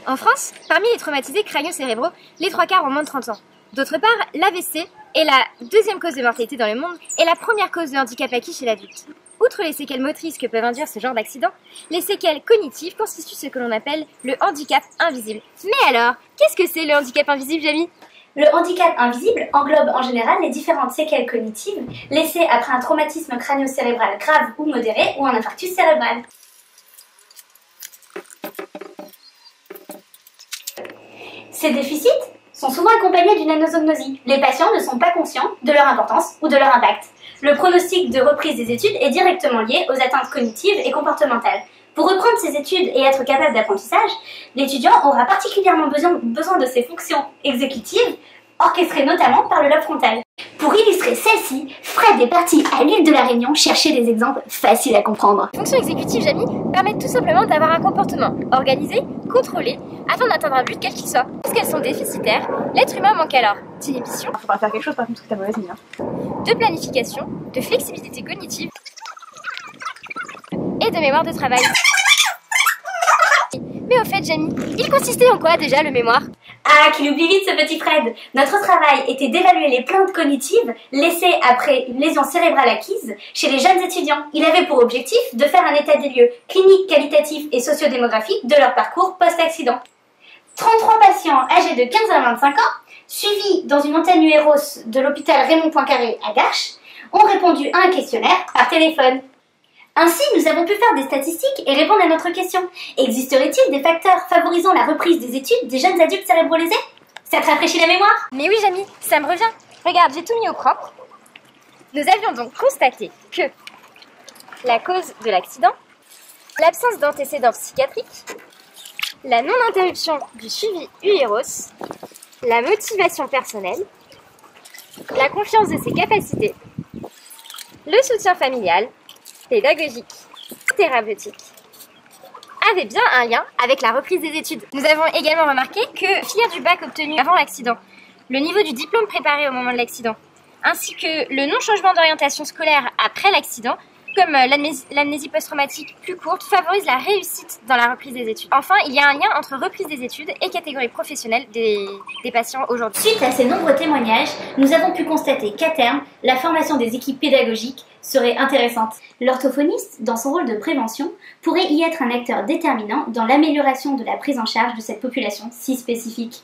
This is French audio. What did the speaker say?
En France, parmi les traumatisés crânio-cérébraux, les 3/4 ont moins de 30 ans. D'autre part, l'AVC est la deuxième cause de mortalité dans le monde et la première cause de handicap acquis chez l'adulte. Outre les séquelles motrices que peuvent induire ce genre d'accident, les séquelles cognitives constituent ce que l'on appelle le handicap invisible. Mais alors, qu'est-ce que c'est le handicap invisible, Jamie ? Le handicap invisible englobe en général les différentes séquelles cognitives laissées après un traumatisme crânio-cérébral grave ou modéré ou un infarctus cérébral. Ces déficits sont souvent accompagnés d'une anosognosie. Les patients ne sont pas conscients de leur importance ou de leur impact. Le pronostic de reprise des études est directement lié aux atteintes cognitives et comportementales. Pour reprendre ses études et être capable d'apprentissage, l'étudiant aura particulièrement besoin de ses fonctions exécutives, orchestrées notamment par le lobe frontal. Pour illustrer celle-ci, Fred est parti à l'île de la Réunion chercher des exemples faciles à comprendre. Les fonctions exécutives, Jamie, permettent tout simplement d'avoir un comportement organisé, contrôlé, afin d'atteindre un but quel qu'il soit. Puisqu'elles sont déficitaires, l'être humain manque alors d'inhibition. Il faudra faire quelque chose par contre parce que t'as mauvaise mine. De planification, de flexibilité cognitive et de mémoire de travail. Mais au fait, Jamie, il consistait en quoi déjà le mémoire ? Ah, qu'il oublie vite ce petit Fred. Notre travail était d'évaluer les plaintes cognitives laissées après une lésion cérébrale acquise chez les jeunes étudiants. Il avait pour objectif de faire un état des lieux clinique, qualitatif et sociodémographique de leur parcours post-accident. 33 patients âgés de 15 à 25 ans, suivis dans une antenne Nueros de l'hôpital Raymond Poincaré à Garches, ont répondu à un questionnaire par téléphone. Ainsi, nous avons pu faire des statistiques et répondre à notre question. Existerait-il des facteurs favorisant la reprise des études des jeunes adultes cérébro-lésés ? Ça te rafraîchit la mémoire ? Mais oui, Jamie, ça me revient. Regarde, j'ai tout mis au propre. Nous avions donc constaté que la cause de l'accident, l'absence d'antécédents psychiatriques, la non-interruption du suivi UEROS, la motivation personnelle, la confiance de ses capacités, le soutien familial, pédagogique, thérapeutique, avait bien un lien avec la reprise des études. Nous avons également remarqué que finir du bac obtenu avant l'accident, le niveau du diplôme préparé au moment de l'accident, ainsi que le non-changement d'orientation scolaire après l'accident, comme l'amnésie post-traumatique plus courte, favorise la réussite dans la reprise des études. Enfin, il y a un lien entre reprise des études et catégorie professionnelle des patients aujourd'hui. Suite à ces nombreux témoignages, nous avons pu constater qu'à terme, la formation des équipes pédagogiques serait intéressante. L'orthophoniste, dans son rôle de prévention, pourrait y être un acteur déterminant dans l'amélioration de la prise en charge de cette population si spécifique.